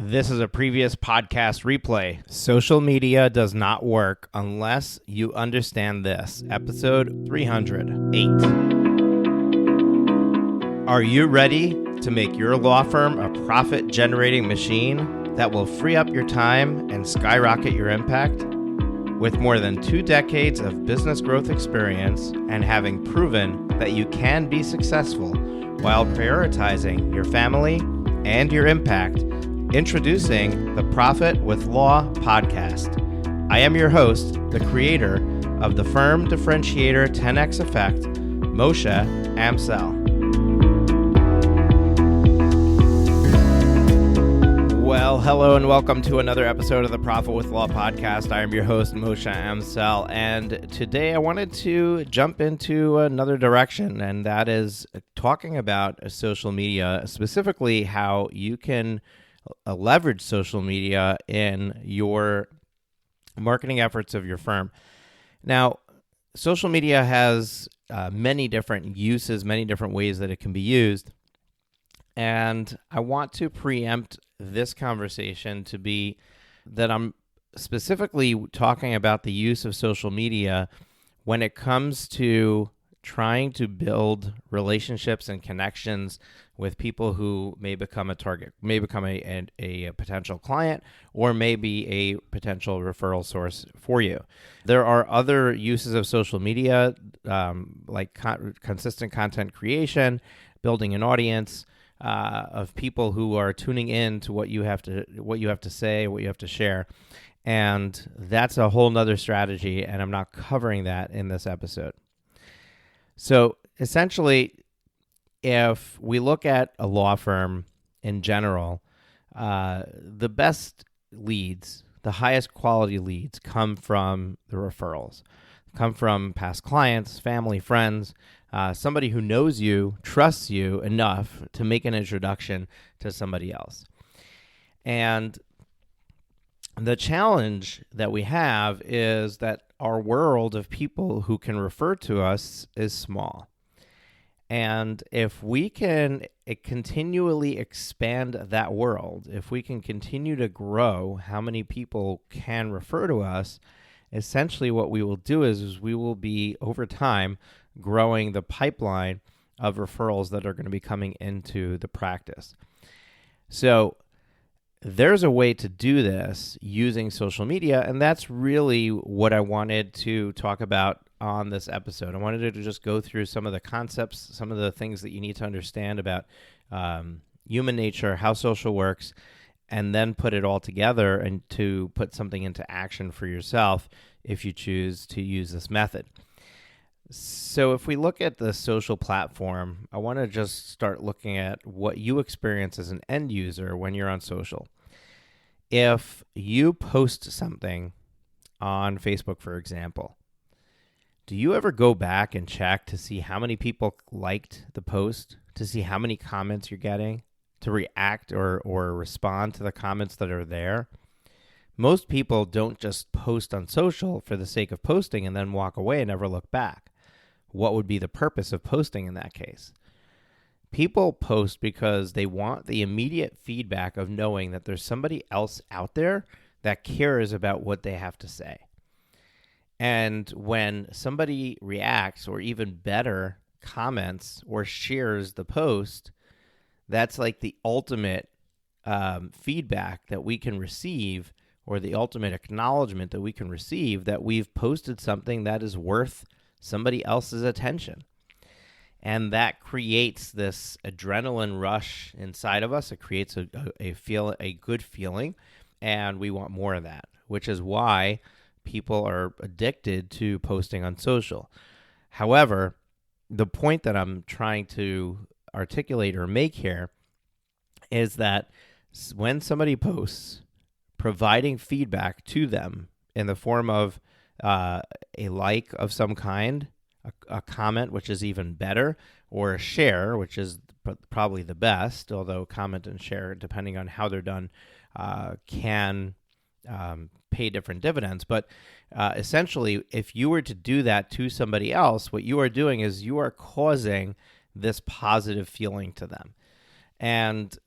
This is a previous podcast replay. Social media does not work unless you understand this. Episode 308. Are you ready to make your law firm a profit-generating machine that will free up your time and skyrocket your impact? With more than 2 decades of business growth experience and having proven that you can be successful while prioritizing your family and your impact, introducing the Profit with Law podcast. I am your host, the creator of the Firm Differentiator 10X Effect, Moshe Amsel. Well, hello and welcome to another episode of the Profit with Law podcast. I am your host, Moshe Amsel, and today I wanted to jump into another direction, and that is talking about social media, specifically how you can leverage social media in your marketing efforts of your firm. Now, social media has many different uses, many different ways that it can be used. And I want to preempt this conversation to be that I'm specifically talking about the use of social media when it comes to trying to build relationships and connections with people who may become a target, may become a potential client, or may be a potential referral source for you. There are other uses of social media, like consistent content creation, building an audience of people who are tuning in to what you have to say, what you have to share. And that's a whole nother strategy, and I'm not covering that in this episode. So essentially, if we look at a law firm in general, the best leads, the highest quality leads come from the referrals, come from past clients, family, friends, somebody who knows you, trusts you enough to make an introduction to somebody else. And the challenge that we have is that our world of people who can refer to us is small. And if we can continually expand that world, if we can continue to grow how many people can refer to us, essentially what we will do is we will be, over time, growing the pipeline of referrals that are going to be coming into the practice. So there's a way to do this using social media, and that's really what I wanted to talk about on this episode. I wanted to just go through some of the concepts, some of the things that you need to understand about human nature, how social works, and then put it all together and to put something into action for yourself if you choose to use this method. So if we look at the social platform, I want to just start looking at what you experience as an end user when you're on social. If you post something on Facebook, for example, do you ever go back and check to see how many people liked the post, to see how many comments you're getting, to react or respond to the comments that are there? Most people don't just post on social for the sake of posting and then walk away and never look back. What would be the purpose of posting in that case? People post because they want the immediate feedback of knowing that there's somebody else out there that cares about what they have to say. And when somebody reacts, or even better, comments or shares the post, that's like the ultimate feedback that we can receive, or the ultimate acknowledgement that we can receive that we've posted something that is worth somebody else's attention. And that creates this adrenaline rush inside of us. It creates a good feeling, and we want more of that, which is why people are addicted to posting on social. However, the point that I'm trying to articulate or make here is that when somebody posts, providing feedback to them in the form of a like of some kind, a comment, which is even better, or a share, which is probably the best, although comment and share, depending on how they're done, can pay different dividends. But essentially, if you were to do that to somebody else, what you are doing is you are causing this positive feeling to them. And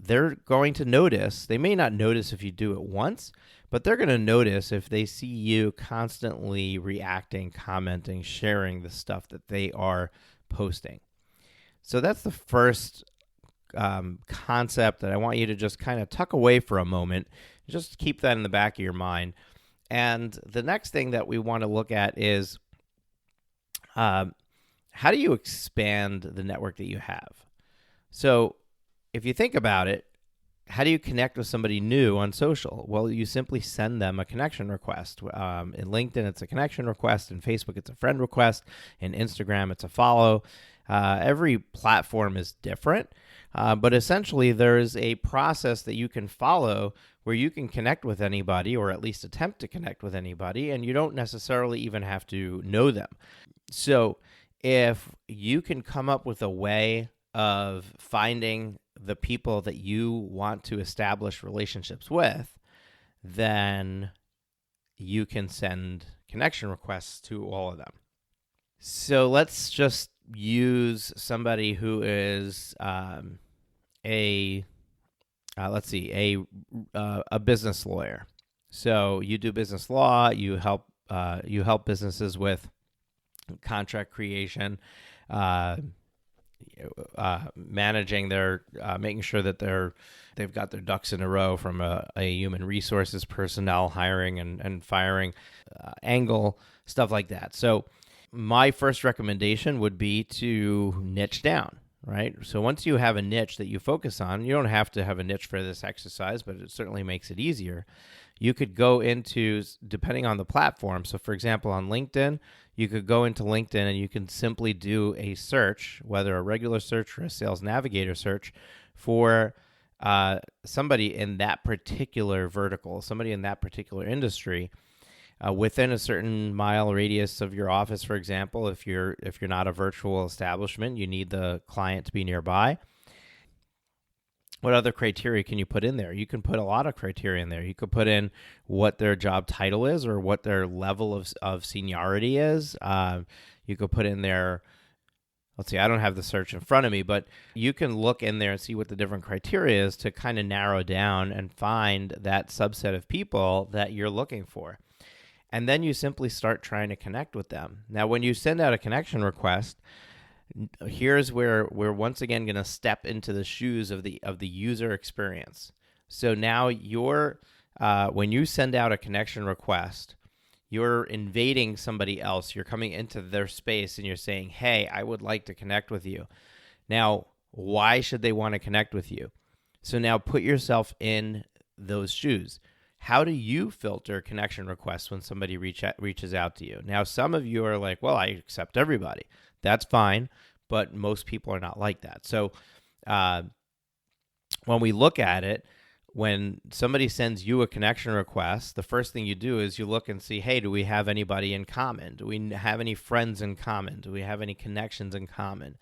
they're going to notice. They may not notice if you do it once, but they're going to notice if they see you constantly reacting, commenting, sharing the stuff that they are posting. So that's the first concept that I want you to just kind of tuck away for a moment. Just keep that in the back of your mind. And the next thing that we want to look at is how do you expand the network that you have? So if you think about it, how do you connect with somebody new on social? Well, you simply send them a connection request. In LinkedIn, it's a connection request. In Facebook, it's a friend request. In Instagram, it's a follow. Every platform is different, but essentially there is a process that you can follow where you can connect with anybody, or at least attempt to connect with anybody, and you don't necessarily even have to know them. So if you can come up with a way of finding the people that you want to establish relationships with, then you can send connection requests to all of them. So let's just use somebody who is a business lawyer. So you do business law. You help businesses with contract creation, managing their, making sure that they've got their ducks in a row from a human resources personnel hiring and firing angle, stuff like that. So my first recommendation would be to niche down, right? So once you have a niche that you focus on, you don't have to have a niche for this exercise, but it certainly makes it easier. You could go into, depending on the platform. So for example, on LinkedIn, you could go into LinkedIn and you can simply do a search, whether a regular search or a sales navigator search, for somebody in that particular vertical, somebody in that particular industry, within a certain mile radius of your office. For example, if you're not a virtual establishment, you need the client to be nearby. What other criteria can you put in there? You can put a lot of criteria in there. You could put in what their job title is or what their level of seniority is. You could put in there, let's see, I don't have the search in front of me, but you can look in there and see what the different criteria is to kind of narrow down and find that subset of people that you're looking for. And then you simply start trying to connect with them. Now, when you send out a connection request, here's where we're once again going to step into the shoes of the user experience. So now when you send out a connection request, you're invading somebody else. You're coming into their space and you're saying, hey, I would like to connect with you. Now, why should they want to connect with you? So now put yourself in those shoes. How do you filter connection requests when somebody reaches out to you? Now, some of you are like, well, I accept everybody. That's fine, but most people are not like that. So when we look at it, when somebody sends you a connection request, the first thing you do is you look and see, hey, do we have anybody in common? Do we have any friends in common? Do we have any connections in common?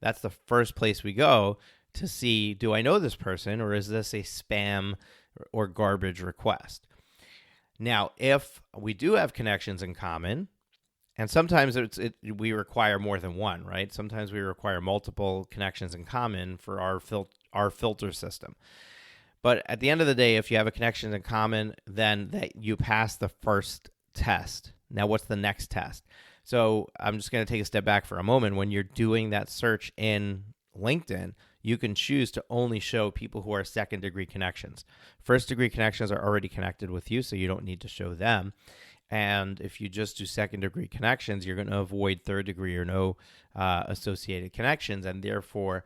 That's the first place we go to see, do I know this person, or is this a spam or garbage request? Now, if we do have connections in common, and sometimes we require more than one, right? Sometimes we require multiple connections in common for our filter system. But at the end of the day, if you have a connection in common, then you pass the first test. Now, what's the next test? So I'm just going to take a step back for a moment. When you're doing that search in LinkedIn, you can choose to only show people who are second-degree connections. First-degree connections are already connected with you, so you don't need to show them. And if you just do second-degree connections, you're going to avoid third-degree or no associated connections, and therefore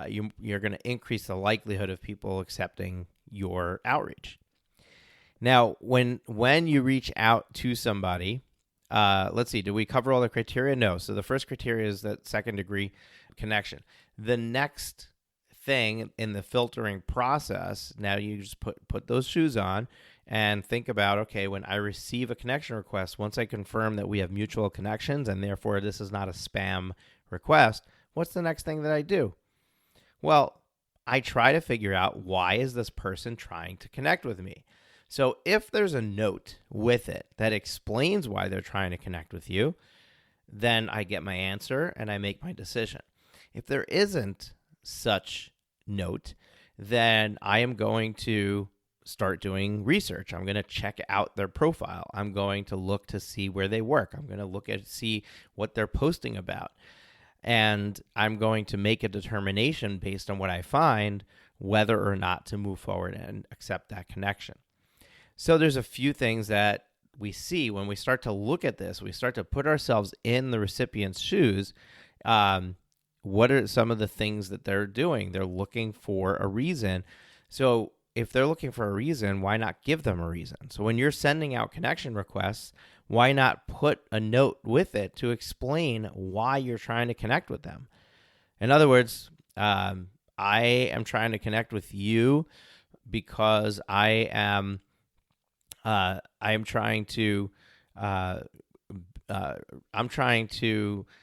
you're going to increase the likelihood of people accepting your outreach. Now, when you reach out to somebody, let's see, did we cover all the criteria? No. So the first criteria is that second-degree connection. The next thing in the filtering process, now you just put those shoes on and think about, okay, when I receive a connection request, once I confirm that we have mutual connections and therefore this is not a spam request, what's the next thing that I do? Well, I try to figure out, why is this person trying to connect with me? So if there's a note with it that explains why they're trying to connect with you, then I get my answer and I make my decision. If there isn't such note, then I am going to start doing research. I'm going to check out their profile. I'm going to look to see where they work. I'm going to look at see what they're posting about. And I'm going to make a determination based on what I find whether or not to move forward and accept that connection. So there's a few things that we see when we start to look at this. We start to put ourselves in the recipient's shoes. What are some of the things that they're doing? They're looking for a reason. So if they're looking for a reason, why not give them a reason? So when you're sending out connection requests, why not put a note with it to explain why you're trying to connect with them? In other words, I am trying to connect with you because I am trying to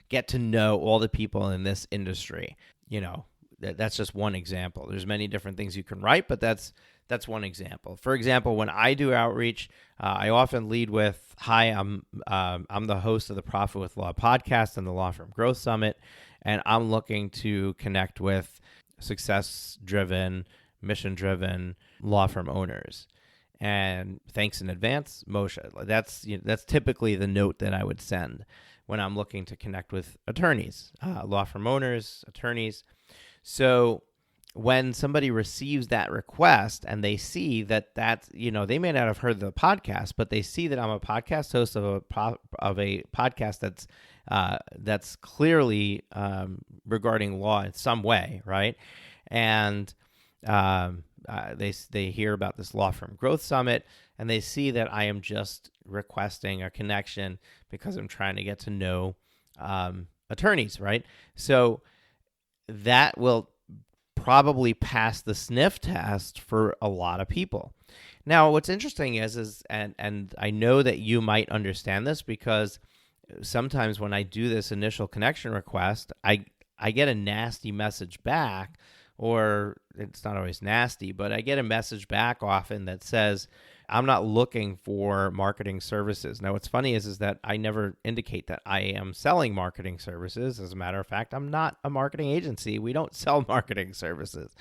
get to know all the people in this industry. That's just one example. There's many different things you can write, but that's one example. For example, when I do outreach, I often lead with, "Hi, I'm the host of the Profit with Law podcast and the Law Firm Growth Summit, and I'm looking to connect with success-driven, mission-driven law firm owners. And thanks in advance, Moshe." That's typically the note that I would send when I'm looking to connect with attorneys, law firm owners, attorneys. So when somebody receives that request and they see that's, they may not have heard the podcast, but they see that I'm a podcast host of a podcast that's clearly regarding law in some way, right? And they hear about this Law Firm Growth Summit, and they see that I am just requesting a connection because I'm trying to get to know attorneys, right? So that will probably pass the sniff test for a lot of people. Now, what's interesting is and I know that you might understand this, because sometimes when I do this initial connection request, I get a nasty message back, or it's not always nasty, but I get a message back often that says, "I'm not looking for marketing services." Now, what's funny is that I never indicate that I am selling marketing services. As a matter of fact, I'm not a marketing agency. We don't sell marketing services.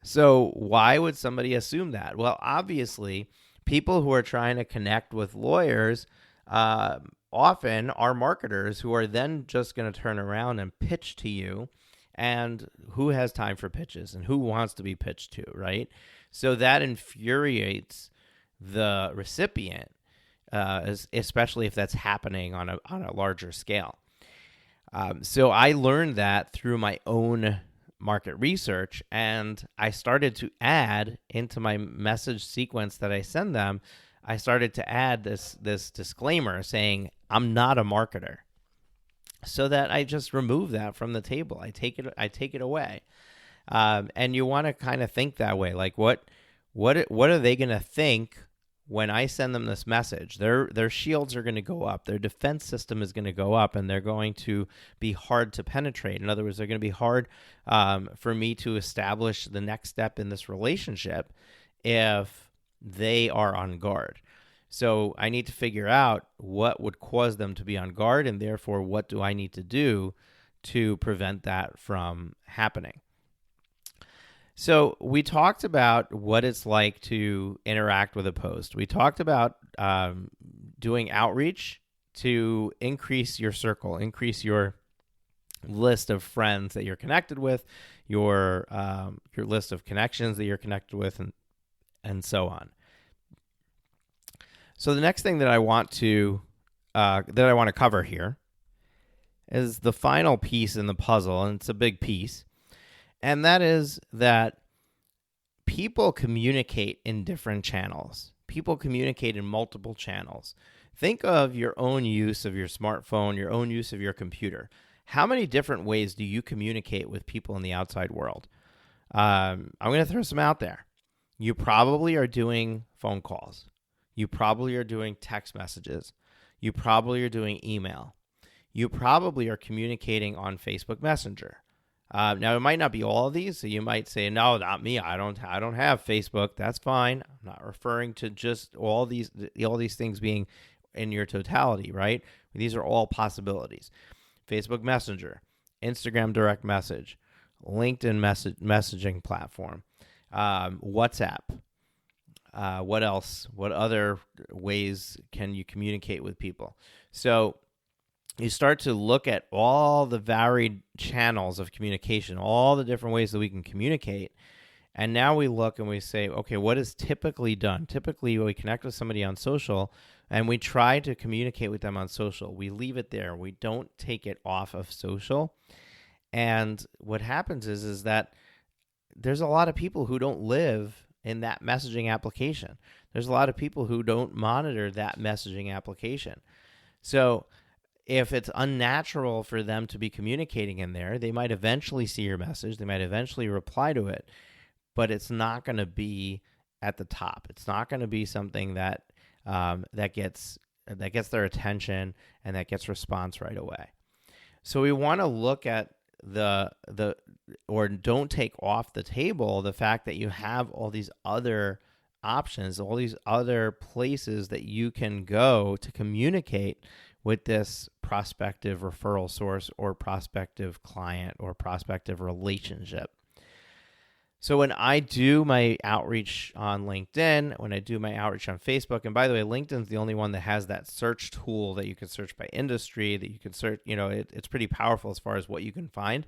So why would somebody assume that? Well, obviously, people who are trying to connect with lawyers often are marketers who are then just going to turn around and pitch to you. And who has time for pitches, and who wants to be pitched to, right? So that infuriates the recipient, especially if that's happening on a larger scale. So I learned that through my own market research, and I started to add into my message sequence that I send them. I started to add this disclaimer saying, "I'm not a marketer," so that I just remove that from the table. I take it away. And you want to kind of think that way. Like, what are they going to think when I send them this message? Their shields are going to go up. Their defense system is going to go up, and they're going to be hard to penetrate. In other words, they're going to be hard for me to establish the next step in this relationship if they are on guard. So I need to figure out what would cause them to be on guard, and therefore what do I need to do to prevent that from happening. So we talked about what it's like to interact with a post. We talked about doing outreach to increase your circle, increase your list of friends that you're connected with, your list of connections that you're connected with, and so on. So the next thing that I want to cover here is the final piece in the puzzle, and it's a big piece, and that is that people communicate in different channels. People communicate in multiple channels. Think of your own use of your smartphone, your own use of your computer. How many different ways do you communicate with people in the outside world? I'm going to throw some out there. You probably are doing phone calls. You probably are doing text messages. You probably are doing email. You probably are communicating on Facebook Messenger. Now, it might not be all of these, so you might say, "No, not me. I don't have Facebook." That's fine. I'm not referring to just all these things being in your totality, right? These are all possibilities. Facebook Messenger, Instagram direct message, LinkedIn messaging platform, WhatsApp. What else? What other ways can you communicate with people? So you start to look at all the varied channels of communication, all the different ways that we can communicate. And now we look and we say, okay, what is typically done? Typically, we connect with somebody on social and we try to communicate with them on social. We leave it there. We don't take it off of social. And what happens is that there's a lot of people who don't live in that messaging application. There's a lot of people who don't monitor that messaging application. So if it's unnatural for them to be communicating in there, they might eventually see your message. They might eventually reply to it, but it's not going to be at the top. It's not going to be something that that gets their attention and that gets response right away. So we want to look at or don't take off the table the fact that you have all these other options, all these other places that you can go to communicate with this prospective referral source or prospective client or prospective relationship. So when I do my outreach on LinkedIn, when I do my outreach on Facebook, and by the way, LinkedIn's the only one that has that search tool that you can search by industry, that you can search, it's pretty powerful as far as what you can find.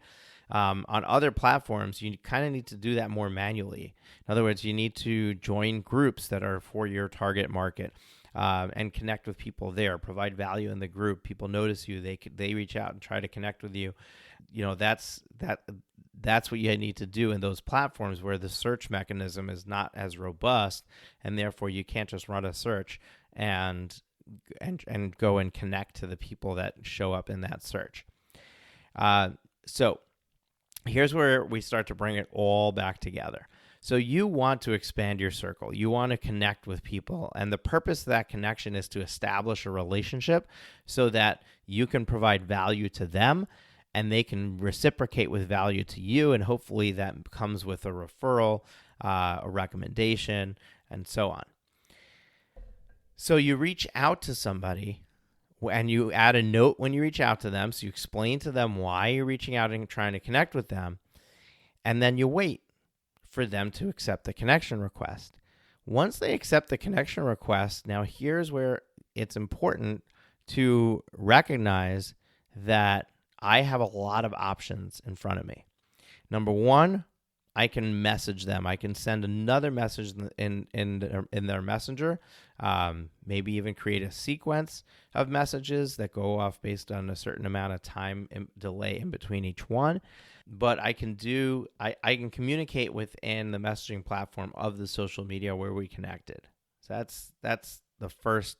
On other platforms, you kind of need to do that more manually. In other words, you need to join groups that are for your target market and connect with people there, provide value in the group. People notice you, they reach out and try to connect with you. That's what you need to do in those platforms where the search mechanism is not as robust, and therefore you can't just run a search and go and connect to the people that show up in that search. So here's where we start to bring it all back together. So you want to expand your circle. You want to connect with people. And the purpose of that connection is to establish a relationship so that you can provide value to them and they can reciprocate with value to you. And hopefully that comes with a referral, a recommendation, and so on. So you reach out to somebody and you add a note when you reach out to them. So you explain to them why you're reaching out and trying to connect with them. And then you wait for them to accept the connection request. Once they accept the connection request, now here's where it's important to recognize that I have a lot of options in front of me. Number one, I can message them. I can send another message in their messenger, maybe even create a sequence of messages that go off based on a certain amount of time delay in between each one. But I can communicate within the messaging platform of the social media where we connected. So that's the first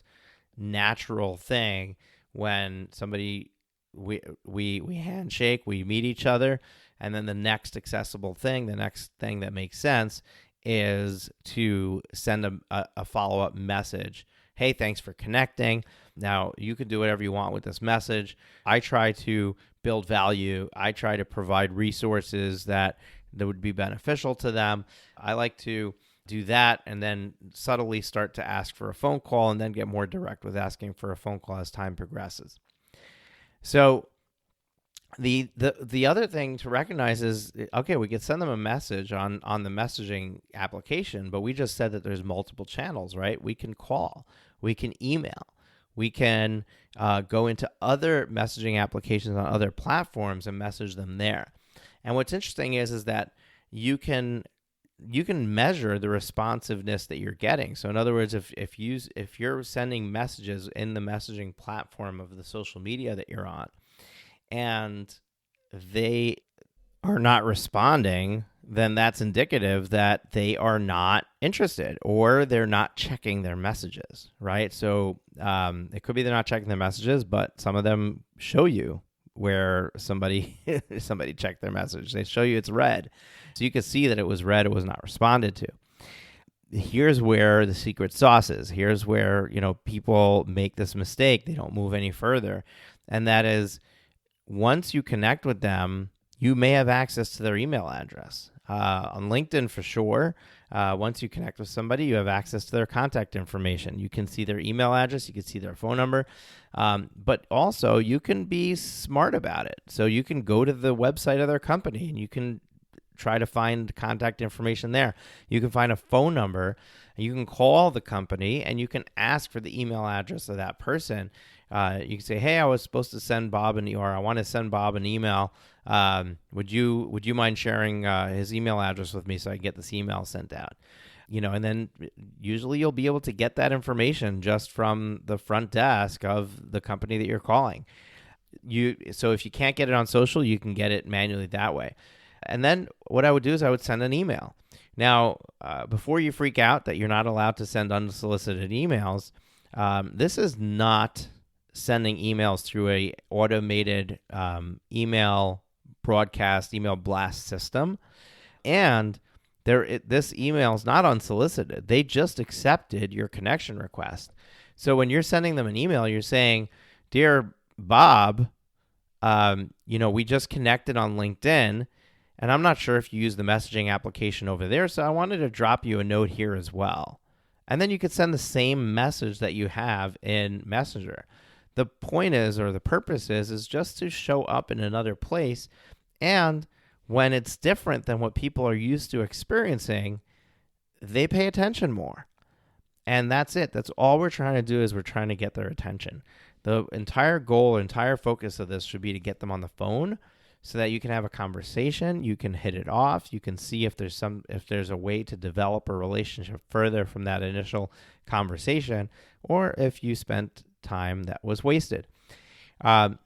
natural thing when somebody we handshake, we meet each other, and then the next accessible thing, the next thing that makes sense is to send a follow-up message. Hey, thanks for connecting. Now, you can do whatever you want with this message. I try to build value. I try to provide resources that would be beneficial to them. I like to do that and then subtly start to ask for a phone call and then get more direct with asking for a phone call as time progresses. So the other thing to recognize is, okay, we could send them a message on the messaging application, but we just said that there's multiple channels, right? We can call, we can email, we can go into other messaging applications on other platforms and message them there. And what's interesting is that you can measure the responsiveness that you're getting. So in other words, if you're sending messages in the messaging platform of the social media that you're on, and they are not responding, then that's indicative that they are not interested or they're not checking their messages, right? So it could be they're not checking their messages, but some of them show you where somebody checked their message. They show you it's red. So you can see that it was red, it was not responded to. Here's where the secret sauce is. Here's where, people make this mistake. They don't move any further. And that is, once you connect with them, you may have access to their email address. On LinkedIn, for sure, once you connect with somebody, you have access to their contact information. You can see their email address. You can see their phone number. But also, you can be smart about it. So you can go to the website of their company and you can try to find contact information there. You can find a phone number. You can call the company and you can ask for the email address of that person. You can say, hey, I was supposed to send Bob I want to send Bob an email. Would you mind sharing his email address with me so I can get this email sent out? And then usually you'll be able to get that information just from the front desk of the company that you're calling. So if you can't get it on social, you can get it manually that way. And then what I would do is I would send an email. Now, before you freak out that you're not allowed to send unsolicited emails, this is not sending emails through a automated email broadcast, email blast system. And this email is not unsolicited. They just accepted your connection request. So when you're sending them an email, you're saying, dear Bob, we just connected on LinkedIn, and I'm not sure if you use the messaging application over there, so I wanted to drop you a note here as well. And then you could send the same message that you have in Messenger. The point is, or the purpose is just to show up in another place. And when it's different than what people are used to experiencing, they pay attention more. And that's it. That's all we're trying to do is we're trying to get their attention. The entire goal, entire focus of this should be to get them on the phone so that you can have a conversation, you can hit it off, you can see if there's a way to develop a relationship further from that initial conversation, or if you spent time that was wasted. Now,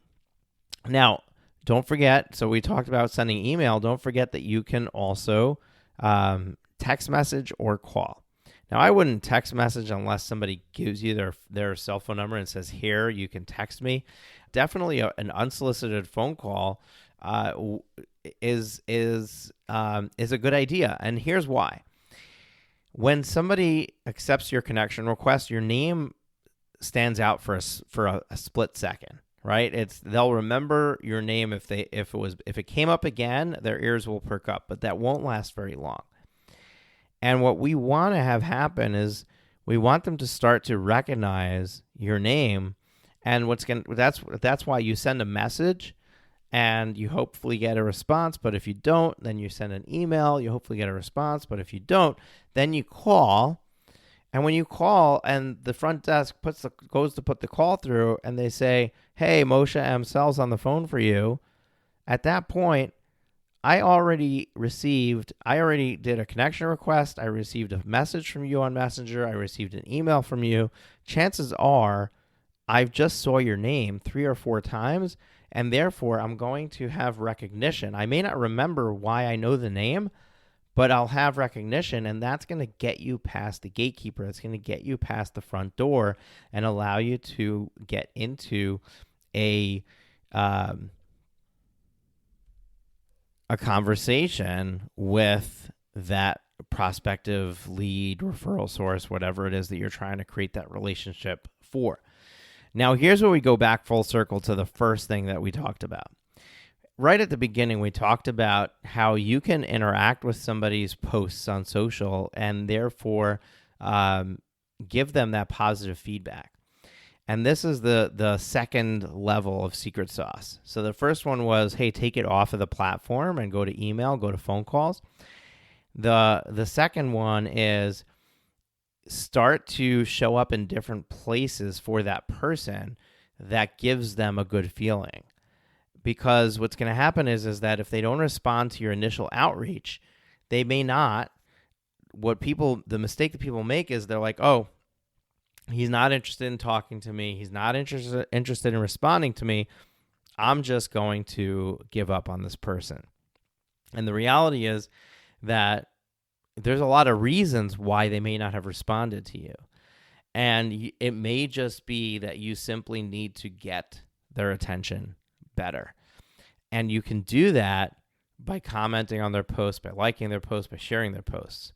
don't forget, so we talked about sending email. Don't forget that you can also text message or call. Now, I wouldn't text message unless somebody gives you their cell phone number and says, here, you can text me. Definitely an unsolicited phone call is a good idea. And here's why. When somebody accepts your connection request, your name stands out for a split second, right? They'll remember your name if it came up again, their ears will perk up, but that won't last very long. And what we want to have happen is we want them to start to recognize your name, and that's why you send a message and you hopefully get a response. But if you don't, then you send an email, you hopefully get a response. But if you don't, then you call. And when you call and the front desk goes to put the call through and they say, hey, Moshe Amsel's on the phone for you, at that point, I already did a connection request. I received a message from you on Messenger. I received an email from you. Chances are I've just saw your name 3 or 4 times, and therefore I'm going to have recognition. I may not remember why I know the name, but I'll have recognition, and that's going to get you past the gatekeeper. It's going to get you past the front door and allow you to get into a conversation with that prospective lead, referral source, whatever it is that you're trying to create that relationship for. Now, here's where we go back full circle to the first thing that we talked about. Right at the beginning, we talked about how you can interact with somebody's posts on social and therefore give them that positive feedback. And this is the second level of secret sauce. So the first one was, hey, take it off of the platform and go to email, go to phone calls. The second one is start to show up in different places for that person that gives them a good feeling. Because what's going to happen is that if they don't respond to your initial outreach, they may not. The mistake that people make is they're like, oh, he's not interested in talking to me. He's not interested in responding to me. I'm just going to give up on this person. And the reality is that there's a lot of reasons why they may not have responded to you. And it may just be that you simply need to get their attention better. And you can do that by commenting on their posts, by liking their posts, by sharing their posts.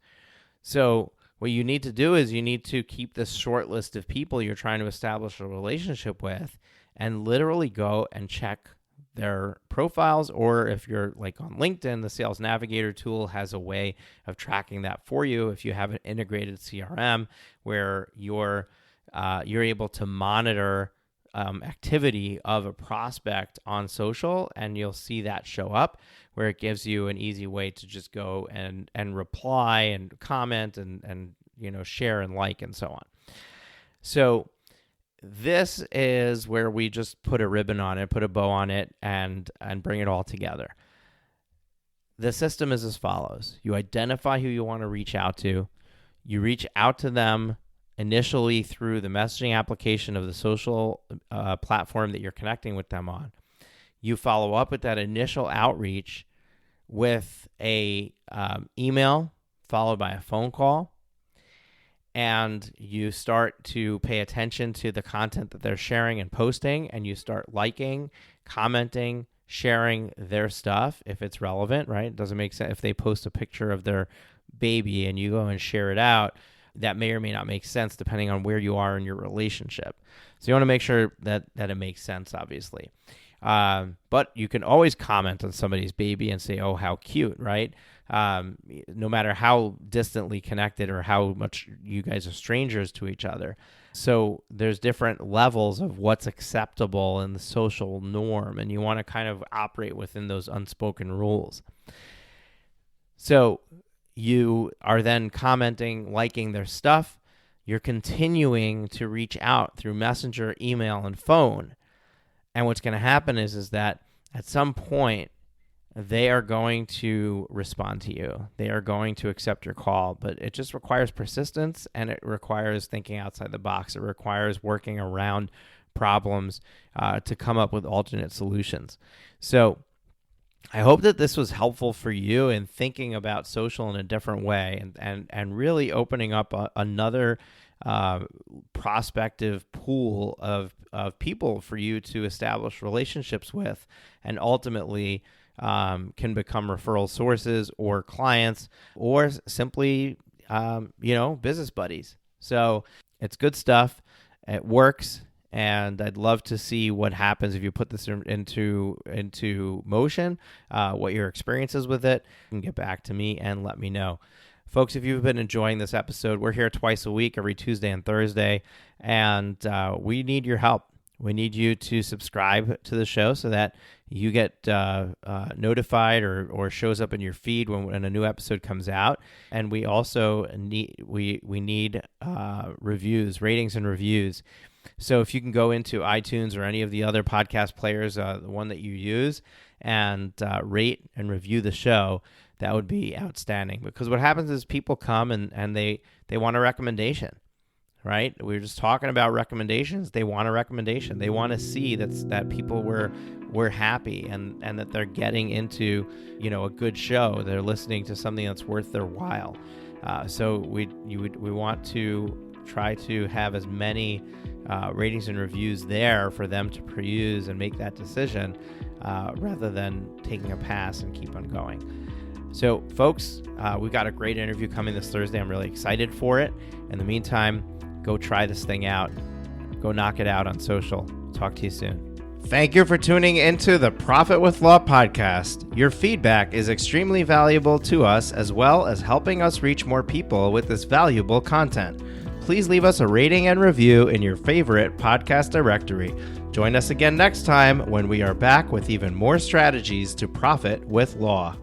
So what you need to do is you need to keep this short list of people you're trying to establish a relationship with and literally go and check their profiles. Or if you're like on LinkedIn, the Sales Navigator tool has a way of tracking that for you. If you have an integrated CRM where you're able to monitor activity of a prospect on social, and you'll see that show up where it gives you an easy way to just go and reply and comment and share and like and so on. So this is where we just put a ribbon on it, put a bow on it, and bring it all together. The system is as follows. You identify who you want to reach out to. You reach out to them initially through the messaging application of the social platform that you're connecting with them on. You follow up with that initial outreach with a email followed by a phone call, and you start to pay attention to the content that they're sharing and posting, and you start liking, commenting, sharing their stuff if it's relevant, right? It doesn't make sense if they post a picture of their baby and you go and share it out. That may or may not make sense depending on where you are in your relationship. So you want to make sure that it makes sense, obviously. But you can always comment on somebody's baby and say, oh, how cute, right? No matter how distantly connected or how much you guys are strangers to each other. So there's different levels of what's acceptable in the social norm, and you want to kind of operate within those unspoken rules. So you are then commenting, liking their stuff. You're continuing to reach out through Messenger, email, and phone. And what's going to happen is that at some point, they are going to respond to you. They are going to accept your call, but it just requires persistence, and it requires thinking outside the box. It requires working around problems to come up with alternate solutions. So I hope that this was helpful for you in thinking about social in a different way and really opening up another prospective pool of people for you to establish relationships with, and ultimately can become referral sources or clients or simply, business buddies. So it's good stuff. It works. And I'd love to see what happens if you put this into motion, what your experience is with it. You can get back to me and let me know. Folks, if you've been enjoying this episode, we're here twice a week, every Tuesday and Thursday, and we need your help. We need you to subscribe to the show so that you get notified or shows up in your feed when a new episode comes out. And we also need reviews, ratings and reviews. So if you can go into iTunes or any of the other podcast players, the one that you use, and rate and review the show, that would be outstanding. Because what happens is people come and they want a recommendation, right? We were just talking about recommendations. They want a recommendation. They want to see that people were happy and that they're getting into a good show. They're listening to something that's worth their while. So we want to try to have as many ratings and reviews there for them to peruse and make that decision rather than taking a pass and keep on going. So, folks, we've got a great interview coming this Thursday. I'm really excited for it. In the meantime, go try this thing out. Go knock it out on social. Talk to you soon. Thank you for tuning into the Profit with Law podcast. Your feedback is extremely valuable to us, as well as helping us reach more people with this valuable content. Please leave us a rating and review in your favorite podcast directory. Join us again next time when we are back with even more strategies to profit with law.